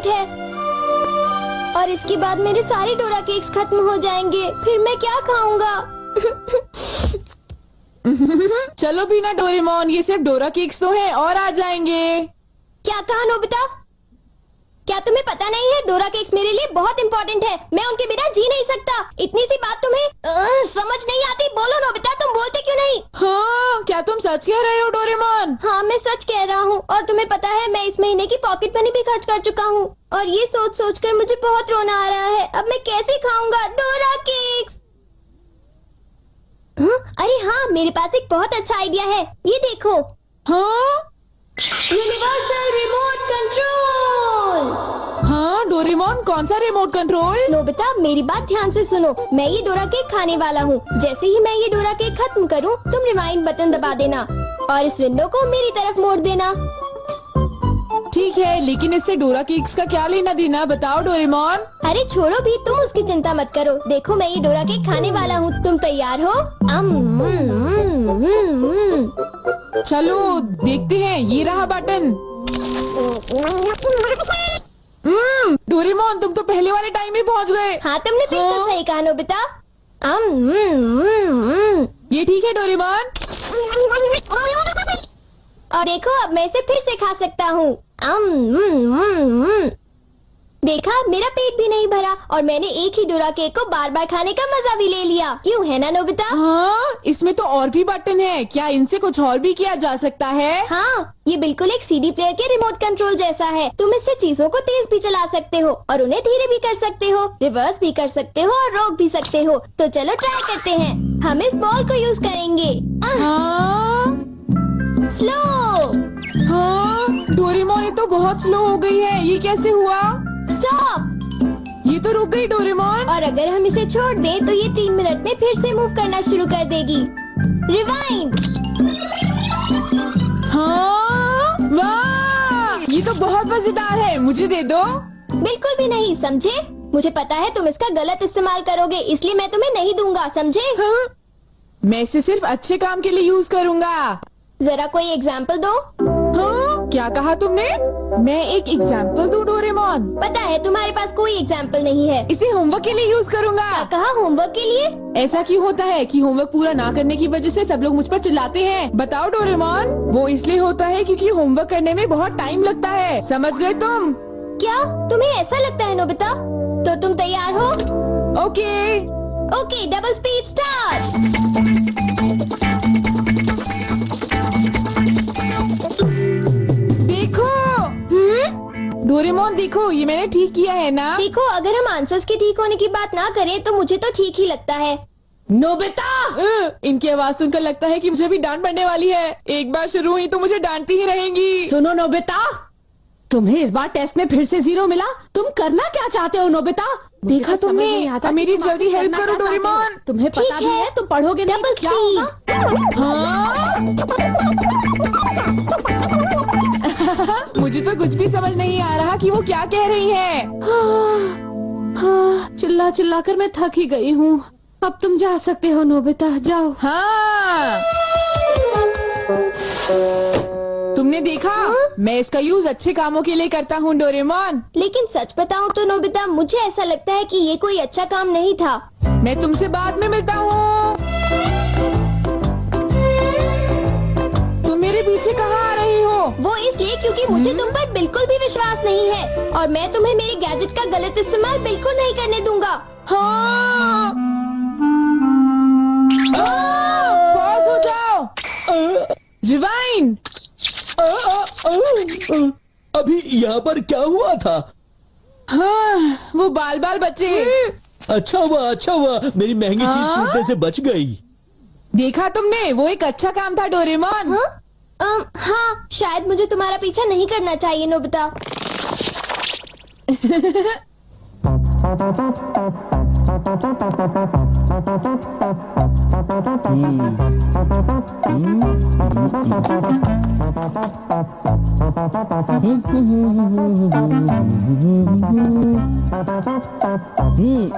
Date है और इसके बाद मेरे सारे डोरा केक्स खत्म हो जाएंगे। फिर मैं क्या खाऊंगा? चलो भी ना डोरेमोन, ये सिर्फ डोरा केक्स तो हैं और आ जाएंगे। क्या कहा नोबिता? क्या तुम्हें पता नहीं है डोरा केक्स मेरे लिए बहुत इम्पोर्टेंट है। मैं उनके बिना जी नहीं सकता। इतनी सी बात तुम्हें समझ नहीं आती? बोलो नोबिता, तुम बोलते क्यों नहीं? हाँ, क्या तुम सच कह रहे हो डोरेमोन? हाँ, मैं सच कह रहा हूँ। और तुम्हें पता है मैं इस महीने की पॉकेट मनी भी खर्च कर चुका हूँ और ये सोच सोच कर मुझे बहुत रोना आ रहा है। अब मैं कैसे खाऊंगा डोरा केक्स? अरे हाँ, मेरे पास एक बहुत अच्छा आइडिया है। ये देखो। हाँ, यूनिवर्सल रिमोट कंट्रोल। हाँ डोरेमोन, कौन सा रिमोट कंट्रोल? नोबिता, मेरी बात ध्यान से सुनो। मैं ये डोरा केक खाने वाला हूँ। जैसे ही मैं ये डोरा केक खत्म करूँ, तुम रिवाइंड बटन दबा देना और इस विंडो को मेरी तरफ मोड़ देना। ठीक है, लेकिन इससे डोरा केक्स का क्या लेना देना, बताओ डोरेमोन। अरे छोड़ो भी, तुम उसकी चिंता मत करो। देखो, मैं ये डोरा केक खाने वाला हूँ। तुम तैयार हो? चलो देखते हैं, ये रहा बटन। डोरेमोन, तुम तो पहले वाले टाइम में पहुँच गए। हाँ, तुमने बिल्कुल सही कहा नोबिता। ये ठीक है डोरेमोन। और देखो, अब मैं इसे फिर से खा सकता हूँ। देखा, मेरा पेट भी नहीं भरा और मैंने एक ही डोरा केक को बार बार खाने का मजा भी ले लिया। क्यों, है ना नोबिता? हाँ, इसमें तो और भी बटन है। क्या इनसे कुछ और भी किया जा सकता है? हाँ, ये बिल्कुल एक सीडी प्लेयर के रिमोट कंट्रोल जैसा है। तुम इससे चीजों को तेज भी चला सकते हो और उन्हें धीरे भी कर सकते हो, रिवर्स भी कर सकते हो और रोक भी सकते हो। तो चलो ट्राई करते हैं। हम इस बॉल को यूज करेंगे। हाँ, स्लो। हाँ डोरेमोन, ये तो बहुत स्लो हो गई है। ये कैसे हुआ? स्टॉप। ये तो रुक गई डोरेमोन। और अगर हम इसे छोड़ दें तो ये 3 मिनट में फिर से मूव करना शुरू कर देगी। रिवाइंड। हाँ, वाह, ये तो बहुत मजेदार है। मुझे दे दो। बिल्कुल भी नहीं, समझे? मुझे पता है तुम इसका गलत इस्तेमाल करोगे, इसलिए मैं तुम्हें नहीं दूंगा, समझे? हाँ? मैं इसे सिर्फ अच्छे काम के लिए यूज करूँगा। जरा कोई एग्जाम्पल दो। हाँ? क्या कहा तुमने? मैं एक एग्जाम्पल दूं डोरेमोन? पता है तुम्हारे पास कोई एग्जाम्पल नहीं है। इसे होमवर्क के लिए यूज करूँगा। क्या कहा, होमवर्क के लिए? ऐसा क्यों होता है कि होमवर्क पूरा ना करने की वजह से सब लोग मुझ पर चिल्लाते हैं? बताओ डोरेमोन। वो इसलिए होता है क्योंकि होमवर्क करने में बहुत टाइम लगता है। समझ गए तुम? क्या तुम्हें ऐसा लगता है नोबिता? तो तुम तैयार हो? Okay. Okay, double speed start. Doraemon देखो, ये मैंने ठीक किया है ना? देखो, अगर हम आंसर्स के ठीक होने की बात ना करें तो मुझे तो ठीक ही लगता है। नोबिता! इनकी आवाज सुनकर लगता है कि मुझे भी डांट पड़ने वाली है। एक बार शुरू हुई तो मुझे डांटती ही रहेंगी। सुनो नोबिता, तुम्हें इस बार टेस्ट में फिर से 0 मिला। तुम करना क्या चाहते हो नोबिता? देखा तुमने? मेरी जल्दी हेल्प करो डोरेमोन। तुम्हें पता भी है तुम पढ़ोगे नहीं तो क्या होगा? हाँ? मुझे तो कुछ भी समझ नहीं आ रहा कि वो क्या कह रही है। चिल्ला चिल्ला कर मैं थक ही गई हूँ। अब तुम जा सकते हो नोबिता, जाओ। हाँ, तुमने देखा? मैं इसका यूज अच्छे कामों के लिए करता हूँ डोरेमोन। लेकिन सच बताऊँ तो नोबिता, मुझे ऐसा लगता है कि ये कोई अच्छा काम नहीं था। मैं तुमसे बाद में मिलता हूँ। तुम मेरे पीछे कहाँ आ रही हो? वो इसलिए क्योंकि मुझे तुम पर बिल्कुल भी विश्वास नहीं है और मैं तुम्हें मेरे गैजेट का गलत इस्तेमाल बिल्कुल नहीं करने दूंगा। हाँ। पॉज हो जाओ। रिवाइंड। अभी यहाँ पर क्या हुआ था? हाँ, वो बाल बाल बचे। अच्छा हुआ, मेरी महंगी चीज टूटने से बच गई। देखा तुमने? वो एक अच्छा काम था डोरेमोन। हाँ, शायद मुझे तुम्हारा पीछा नहीं करना चाहिए नोबिता।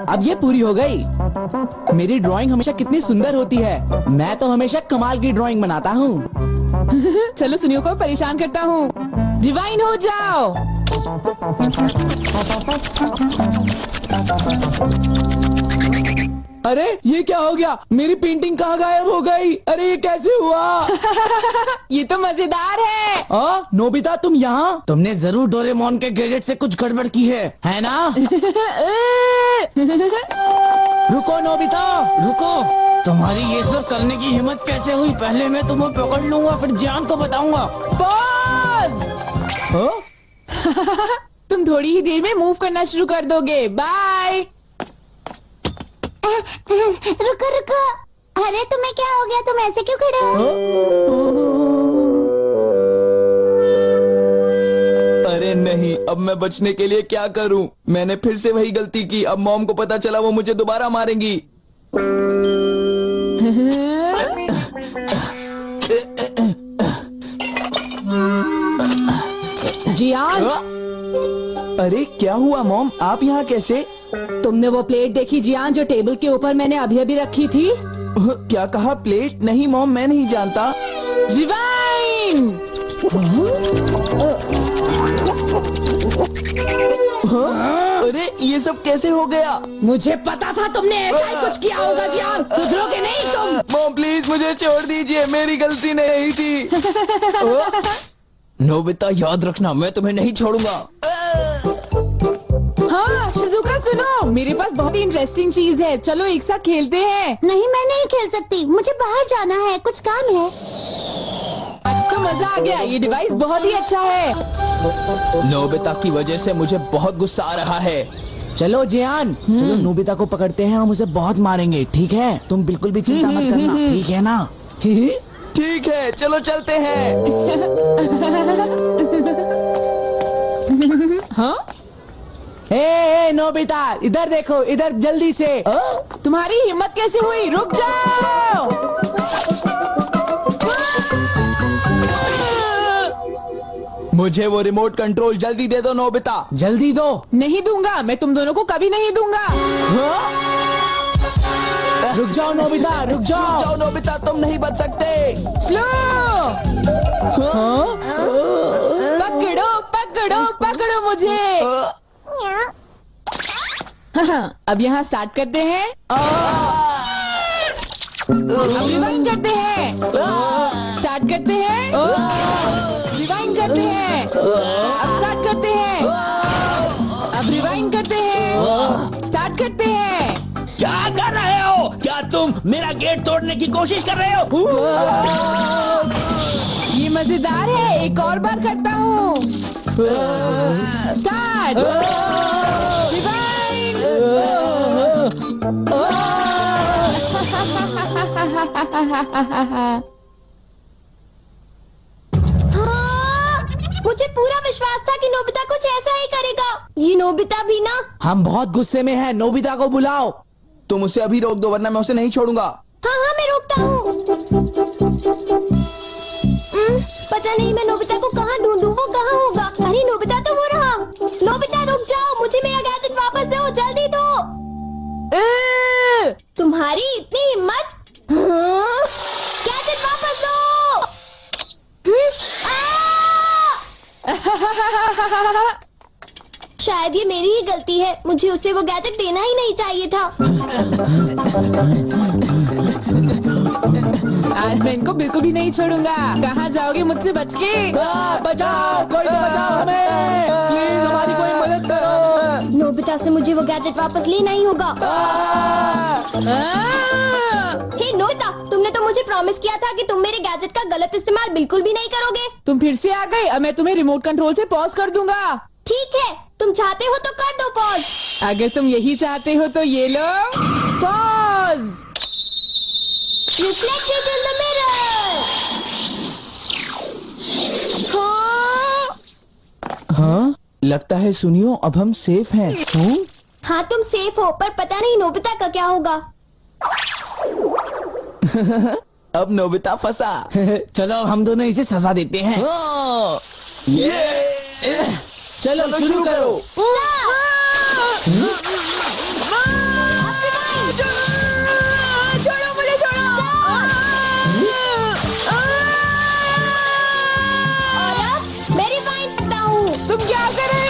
अब ये पूरी हो गई। मेरी ड्राइंग हमेशा कितनी सुंदर होती है। मैं तो हमेशा कमाल की ड्राइंग बनाता हूँ। चलो सुनियो को परेशान करता हूँ। रिवाइंड हो जाओ। अरे ये क्या हो गया? मेरी पेंटिंग कहाँ गायब हो गई? अरे ये कैसे हुआ? ये तो मजेदार है। नोबिता तुम यहाँ? तुमने जरूर डोरेमोन के गैजेट से कुछ गड़बड़ की है ना? रुको नोबिता, रुको। तुम्हारी ये सब करने की हिम्मत कैसे हुई? पहले मैं तुम्हें पकड़ लूंगा, फिर जान को बताऊंगा। पॉज। तुम थोड़ी ही देर में मूव करना शुरू कर दोगे। बाय। रुको रुको, अरे तुम्हें क्या हो गया? तुम ऐसे क्यों खड़े हो? अरे नहीं, अब मैं बचने के लिए क्या करूं? मैंने फिर से वही गलती की। अब मॉम को पता चला, वो मुझे दोबारा मारेंगी। जियान, अरे क्या हुआ मॉम? आप यहाँ कैसे? तुमने वो प्लेट देखी जियान जो टेबल के ऊपर मैंने अभी अभी रखी थी? क्या कहा? प्लेट? नहीं मॉम, मैं नहीं जानता। रिवाइन। अरे ये सब कैसे हो गया? मुझे पता था तुमने ऐसा ही कुछ किया होगा जियान। सुधरोगे नहीं तुम। मॉम प्लीज मुझे छोड़ दीजिए, मेरी गलती नहीं थी। नोबिता याद रखना, मैं तुम्हें नहीं छोड़ूंगा। हाँ शिजुका सुनो, मेरे पास बहुत ही इंटरेस्टिंग चीज है। चलो एक साथ खेलते हैं। नहीं, मैं नहीं खेल सकती, मुझे बाहर जाना है, कुछ काम है। आज तो मजा आ गया, ये डिवाइस बहुत ही अच्छा है। नोबिता की वजह से मुझे बहुत गुस्सा आ रहा है। चलो जियान, चलो नोबिता को पकड़ते हैं, हम उसे बहुत मारेंगे। ठीक है? तुम बिल्कुल भी चिंता मत करना, ठीक है ना? ठीक है, चलो चलते हैं। हाँ? ए नोबिता, इधर देखो, इधर जल्दी से। तुम्हारी हिम्मत कैसे हुई? रुक जाओ। मुझे वो रिमोट कंट्रोल जल्दी दे दो नोबिता। जल्दी दो। नहीं दूंगा, मैं तुम दोनों को कभी नहीं दूंगा। रुक जाओ नोबिता, रुक जाओ। जाओ नोबिता, तुम नहीं बच सकते। स्लो। पकड़ो पकड़ो पकड़ो मुझे। अब यहाँ स्टार्ट करते हैं। अब रिवाइंड करते हैं। स्टार्ट करते हैं। रिवाइंड करते हैं। अब स्टार्ट करते हैं। अब रिवाइंड करते हैं। स्टार्ट करते हैं। क्या कर रहे हो? क्या तुम मेरा गेट तोड़ने की कोशिश कर रहे हो? ये मजेदार है, एक और बार करता हूँ। स्टार्ट। रिवाइंड। मुझे पूरा विश्वास था कि नोबिता कुछ ऐसा ही करेगा। ये नोबिता भी ना। हम बहुत गुस्से में हैं, नोबिता को बुलाओ। तुम उसे अभी रोक दो, वरना मैं उसे नहीं छोड़ूंगा। हाँ हाँ, मैं रोकता हूँ। पता नहीं मैं नोबिता को कहाँ ढूंढूं, वो कहाँ होगा? अरे नोबिता तो वो रहा। नोबिता रुक जाओ, मुझे मेरा गैजेट वापस दो, जल्दी दो। तुम्हारी इतनी हिम्मत? गैजेट वापस दो। शायद ये मेरी ही गलती है, मुझे उसे वो गैजेट देना ही नहीं चाहिए था। आज मैं इनको बिल्कुल भी नहीं छोड़ूंगा। कहाँ जाओगे मुझसे बच के? बचाओ, कोई तो बचाओ हमें। प्लीज हमारी कोई मदद करो। नोबिता से मुझे वो गैजेट वापस लेना ही होगा। हे नोबिता, तुमने तो मुझे प्रॉमिस किया था कि तुम मेरे गैजेट का गलत इस्तेमाल बिल्कुल भी नहीं करोगे। तुम फिर से आ गए। अब मैं तुम्हें रिमोट कंट्रोल से पॉज कर दूंगा। ठीक है, तुम चाहते हो तो कर दो पॉज। अगर तुम यही चाहते हो तो ये लो pause. Reflected in the mirror. हाँ, लगता है सुनियो, अब हम सेफ हैं। हाँ तुम सेफ हो, पर पता नहीं नोबिता का क्या होगा। अब नोबिता फंसा। चलो हम दोनों इसे सजा देते हैं। चलो शुरू करो। छोड़ो मुझे, छोड़ो। और अब मैं रिवाइंड करता हूँ। तुम क्या कर रहे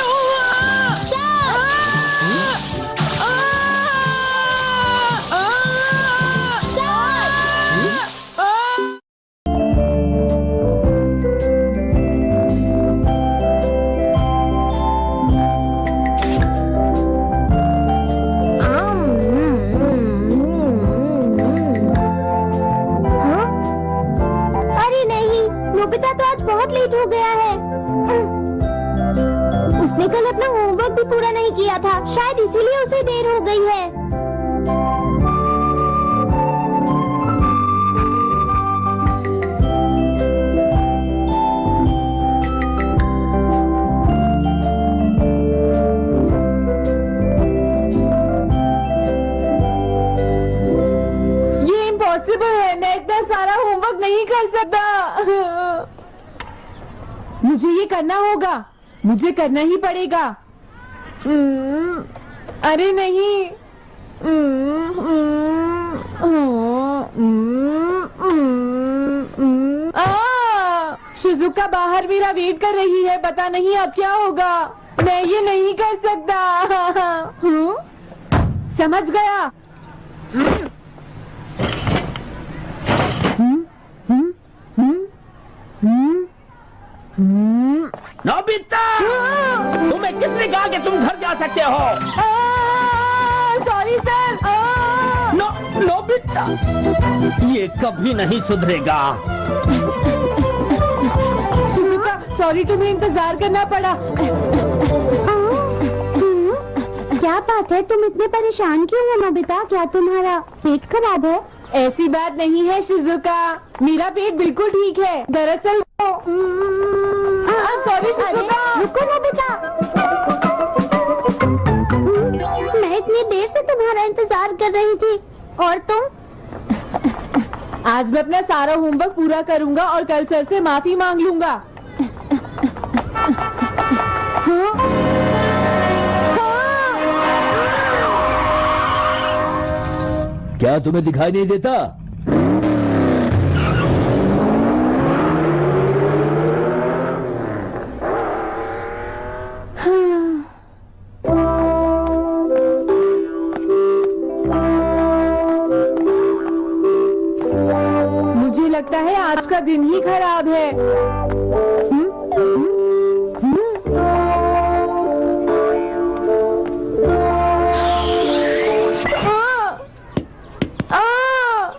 लेट हो गया है। उसने कल अपना होमवर्क भी पूरा नहीं किया था, शायद इसीलिए उसे देर हो गई है। मैं इतना सारा होमवर्क नहीं कर सकता। मुझे ये करना होगा, मुझे करना ही पड़ेगा। अरे नहीं। शिजुका बाहर मेरा वेट कर रही है, पता नहीं अब क्या होगा। मैं ये नहीं कर सकता। समझ गया। नोबिता, तुम्हें किसने कहा कि तुम घर जा सकते हो? Sorry sir. नोबिता, ये कभी नहीं सुधरेगा। शिजुका, सॉरी तुम्हें इंतजार करना पड़ा। क्या बात है, तुम इतने परेशान क्यों हो नोबिता? क्या तुम्हारा पेट खराब है? ऐसी बात नहीं है शिजुका, मेरा पेट बिल्कुल ठीक है। दरअसल सॉरी शिजुका। रुको नोबिता, मैं इतनी देर से तुम्हारा इंतजार कर रही थी, और तुम? आज मैं अपना सारा होमवर्क पूरा करूंगा और कल सर से माफी मांग लूंगा। क्या तुम्हें दिखाई नहीं देता? मुझे लगता है आज का दिन ही खराब है।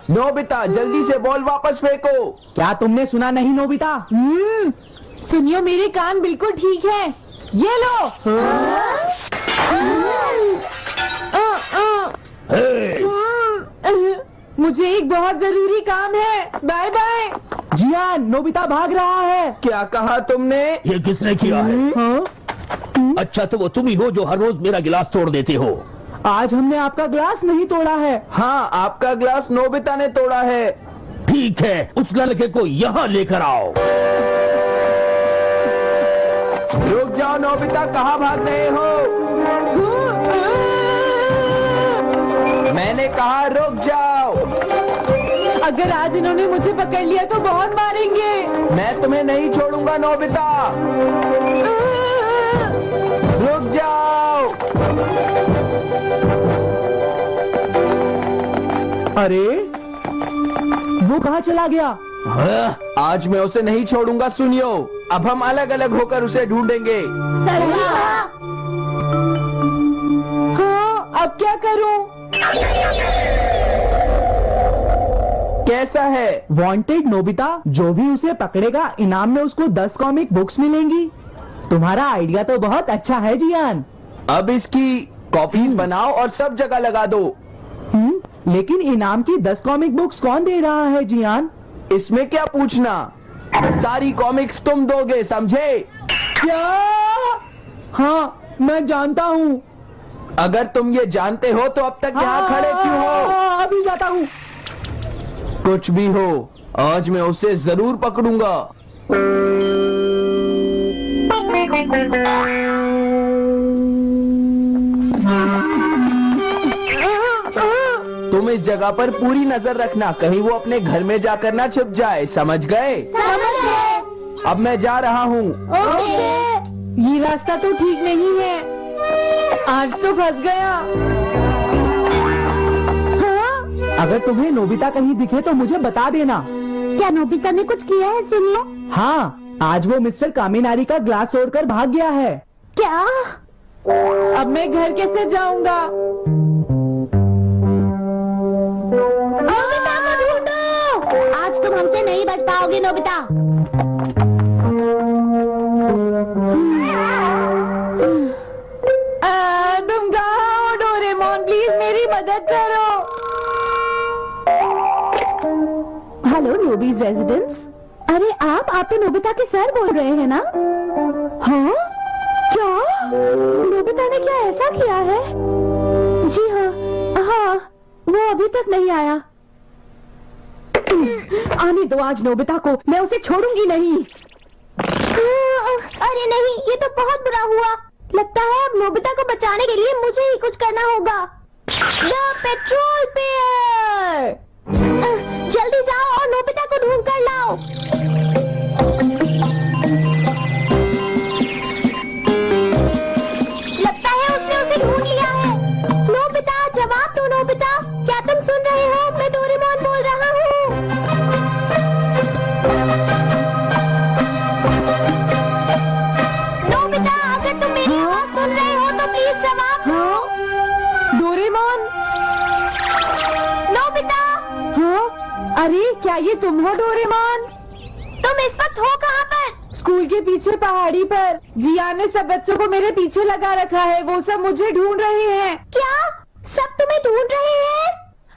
नोबिता, जल्दी से बॉल वापस फेंको। क्या तुमने सुना नहीं नोबिता? सुनियो, मेरे कान बिल्कुल ठीक है। ये लो। मुझे एक बहुत जरूरी काम है। Bye bye. जियान, नोबिता भाग रहा है। क्या कहा तुमने? ये किसने किया है? अच्छा, तो वो तुम ही हो जो हर रोज मेरा गिलास तोड़ देते हो। आज हमने आपका ग्लास नहीं तोड़ा है। हाँ, आपका ग्लास नोबिता ने तोड़ा है। ठीक है, उस लड़के को यहाँ लेकर आओ। रुक जाओ नोबिता, कहाँ भाग रहे हो? मैंने कहा रुक जाओ। अगर आज इन्होंने मुझे पकड़ लिया तो बहुत मारेंगे। मैं तुम्हें नहीं छोड़ूंगा नोबिता, रुक जाओ। अरे वो कहाँ चला गया? आज मैं उसे नहीं छोड़ूंगा। सुनियो, अब हम अलग अलग होकर उसे ढूंढेंगे। हाँ, अब क्या करूं? कैसा है? वांटेड नोबिता, जो भी उसे पकड़ेगा इनाम में उसको 10 कॉमिक बुक्स मिलेंगी। तुम्हारा आइडिया तो बहुत अच्छा है जियान। अब इसकी कॉपीज बनाओ और सब जगह लगा दो। लेकिन इनाम की 10 कॉमिक बुक्स कौन दे रहा है जियान? इसमें क्या पूछना, सारी कॉमिक्स तुम दोगे, समझे? क्या? हाँ, मैं जानता हूँ। अगर तुम ये जानते हो तो अब तक यहाँ खड़े क्यों हो? अभी जाता हूँ। कुछ भी हो, आज मैं उसे जरूर पकड़ूंगा। तुम इस जगह पर पूरी नजर रखना, कहीं वो अपने घर में जाकर ना छिप जाए, समझ गए? समझ गए। अब मैं जा रहा हूँ। ये रास्ता तो ठीक नहीं है, आज तो फंस गया। हाँ? अगर तुम्हें नोबिता कहीं दिखे तो मुझे बता देना। क्या नोबिता ने कुछ किया है? सुनिए। हाँ, आज वो मिस्टर कामिनारी का ग्लास तोड़कर भाग गया है। क्या? अब मैं घर कैसे जाऊंगा? नोबिता को ढूंढो। आज तुम हमसे नहीं बच पाओगे नोबिता। Hello नोबीज residence. अरे आप तो नोबिता के सर बोल रहे हैं ना? हाँ क्या नोबिता ने क्या ऐसा किया है? जी हाँ, वो अभी तक नहीं आया। आने दो आज नोबिता को, मैं उसे छोड़ूंगी नहीं। अरे नहीं, ये तो बहुत बुरा हुआ। लगता है अब नोबिता को बचाने के लिए मुझे ही कुछ करना होगा। द पेट्रोल पेयर, जल्दी जाओ और नोबिता को ढूंढ कर लाओ। लगता है उसने उसे ढूंढ लिया है। नोबिता, जवाब दो नोबिता, क्या तुम सुन रहे हो? मैं डोरेमोन बोल रहा हूँ। नोबिता, अगर तुम मेरी आवाज सुन रहे हो तो प्लीज जवाब दो। डोरेमोन। नोबिता, हाँ, अरे क्या ये तुम हो डोरेमोन? तुम इस वक्त हो कहाँ पर? स्कूल के पीछे पहाड़ी पर। जियान ने सब बच्चों को मेरे पीछे लगा रखा है, वो सब मुझे ढूंढ रहे हैं। क्या सब तुम्हें ढूंढ रहे हैं?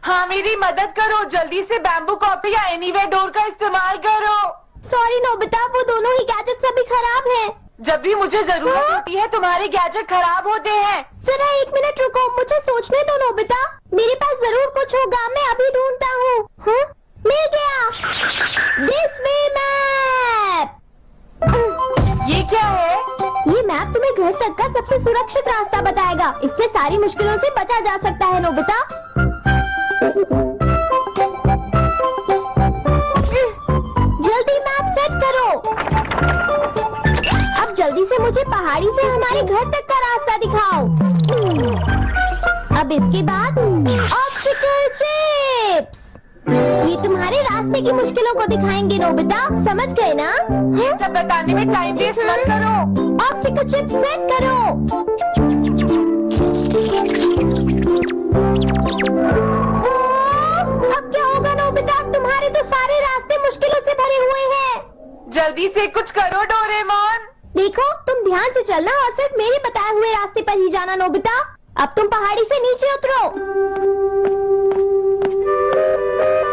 हाँ, मेरी मदद करो, जल्दी से बैम्बू कॉपी या एनीवेयर डोर का इस्तेमाल करो। सॉरी नोबिता, वो दोनों ही गैजेट्स अभी खराब हैं। जब भी मुझे जरूरत होती है तुम्हारे गैजेट खराब होते हैं। जरा 1 मिनट रुको, मुझे सोचने दो नोबिता। मेरे पास जरूर कुछ होगा, मैं अभी ढूंढता हूँ। हाँ, मिल गया। This way map. ये क्या है? ये मैप तुम्हें घर तक का सबसे सुरक्षित रास्ता बताएगा। इससे सारी मुश्किलों से बचा जा सकता है नोबिता। जल्दी मैप सेट करो। अब जल्दी से मुझे पहाड़ी से हमारे घर तक का रास्ता दिखाओ। अब इसके बाद ऑब्स्टिकल चिप्स, ये तुम्हारे रास्ते की मुश्किलों को दिखाएंगे नोबिता, समझ गए ना? ये सब बताने में टाइम वेस्ट मत करो। ऑब्स्टिकल चिप्स सेट करो। अब क्या होगा नोबिता? तुम्हारे तो सारे रास्ते मुश्किलों से भरे हुए हैं। जल्दी से कुछ करो डोरेमोन। देखो, तुम ध्यान से चलना और सिर्फ मेरे बताए हुए रास्ते पर ही जाना नोबिता। अब तुम पहाड़ी से नीचे उतरो।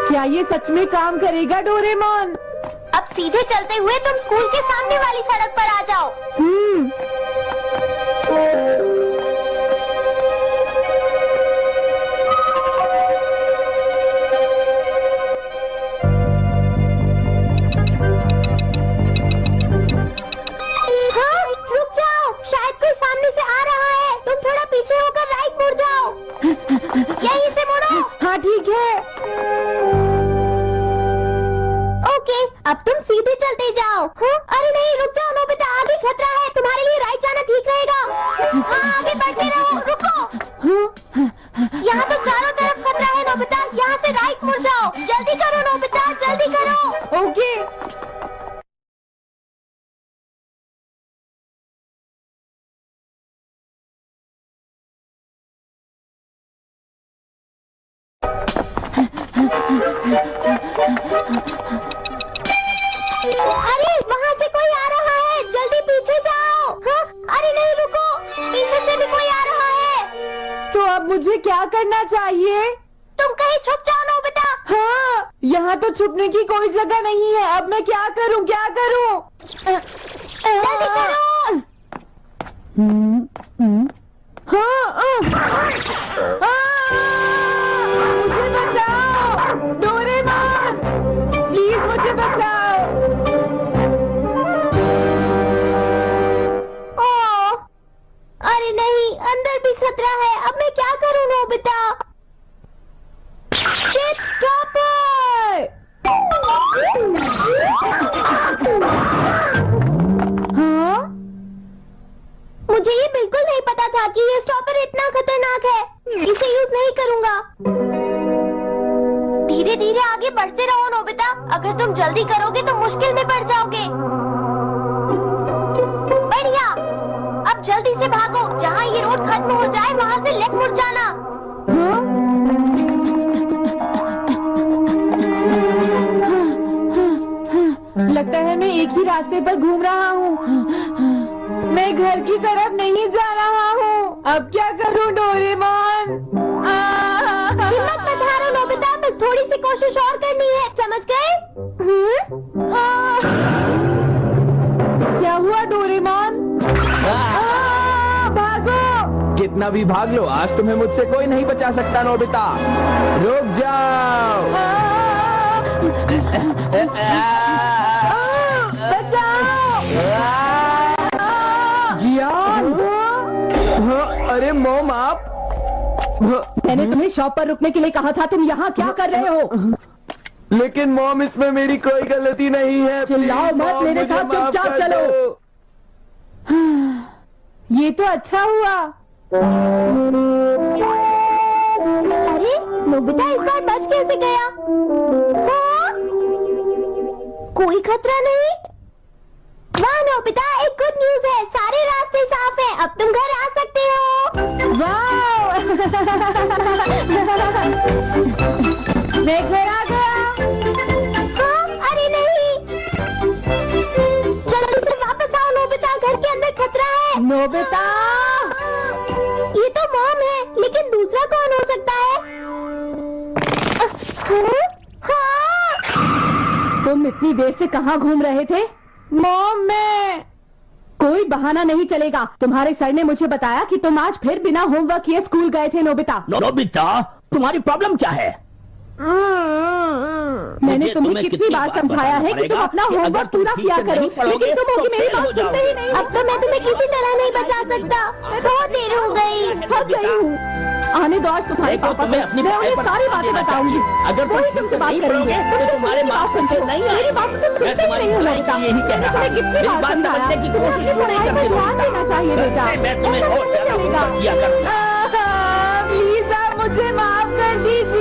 क्या ये सच में काम करेगा डोरेमोन? अब सीधे चलते हुए तुम स्कूल के सामने वाली सड़क पर आ जाओ। हाँ, रुक जाओ, शायद कोई सामने से आ रहा है। तुम थोड़ा पीछे होकर राइट मुड़ जाओ। यहीं से मुड़ो। हाँ ठीक है। ओके, अब तुम सीधे चलते जाओ। हाँ? अरे नहीं, रुक जाओ नोबिता, आगे खतरा है। तुम्हारे लिए राइट जाना ठीक रहेगा। हाँ, आगे बढ़ते रहो। रुको, यहाँ तो चारों तरफ खतरा है नोबिता, यहाँ से राइट मुड़ जाओ। जल्दी करो नोबिता, जल्दी करो। ओके। अरे वहाँ से कोई आ रहा है, जल्दी पीछे जाओ। हाँ? अरे नहीं, रुको, पीछे से भी कोई आ रहा है। तो अब मुझे क्या करना चाहिए? तुम कहीं छुप जाओ नोबिता। हाँ, यहाँ तो छुपने की कोई जगह नहीं है। अब मैं क्या करूँ, क्या करूँ? जल्दी करो। मुझे बचाओ डोरेमोन, प्लीज मुझे बचाओ। ओह, अरे नहीं, अंदर भी खतरा है। अब मैं क्या करूँ नोबिता? Chip stopper. हाँ? मुझे ये बिल्कुल नहीं पता था कि ये स्टॉपर इतना खतरनाक है। इसे यूज नहीं करूँगा। धीरे धीरे आगे बढ़ते रहो नोबिता, अगर तुम जल्दी करोगे तो मुश्किल में पड़ जाओगे। बढ़िया, अब जल्दी से भागो। जहाँ ये रोड खत्म हो जाए वहाँ से लेफ्ट मुड़ जाना। लगता है मैं एक ही रास्ते पर घूम रहा हूँ। मैं घर की तरफ नहीं जा रहा हूँ। अब क्या करूँ डोरेमोन? हिम्मत मत हारो नोबिता, बस थोड़ी सी कोशिश और करनी है, समझ गए? क्या हुआ डोरेमोन? भागो! कितना भी भाग लो, आज तुम्हें मुझसे कोई नहीं बचा सकता नोबिता। रुक जाओ। बचाओ! जियान! अरे मॉम आप। मैंने तुम्हें शॉप पर रुकने के लिए कहा था, तुम यहाँ क्या कर रहे हो? लेकिन मॉम इसमें मेरी कोई गलती नहीं है। चिल्लाओ प्लीज, मत, मॉम, मेरे मुझे साथ माफ चुपचाप कर चलो। दो। ये तो अच्छा हुआ। अरे नोबिता इस बार बच कैसे गया? हाँ? कोई खतरा नहीं। वाह नोबिता, एक गुड न्यूज है, सारे रास्ते साफ हैं, अब तुम घर आ सकते हो। वाओ! मैं घर आ गया। हाँ? अरे नहीं, जल्दी से वापस आओ नोबिता, घर के अंदर खतरा है। नोबिता! ये तो मॉम है, लेकिन दूसरा कौन हो सकता है? हाँ? तुम इतनी देर से कहाँ घूम रहे थे? मॉम, मैं कोई बहाना नहीं चलेगा। तुम्हारे सर ने मुझे बताया कि तुम आज फिर बिना होमवर्क किए स्कूल गए थे। नोबिता, नोबिता, तुम्हारी प्रॉब्लम क्या है? मैंने तुम्हें कितनी बार समझाया है कि तुम अपना होमवर्क पूरा किया करो, लेकिन तुम होगी मेरी बात सुनते ही नहीं। अब तो मैं तुम्हें किसी तरह नहीं बचा सकता, बहुत देर हो गई। थक गई हूँ। आने दो आज तुम्हारे पापा को, मैं उन्हें सारी बातें बताऊंगी। अगर वही तुमसे बात करेंगे, तो तुम्हारे बात सुनते नहीं है। मेरी बात तो तुम सुनते ही नहीं हो। नोबिता, यही कह रहा तुम्हें कितनी बार समझाया की कोशिश मुझे पढ़ाई पर ध्यान देना चाहिए बेटा। मैं तुम्हें ऐसा और कैसे चलेगा? किया करूंगा। प्लीज आप मुझे माफ कर दीजिए।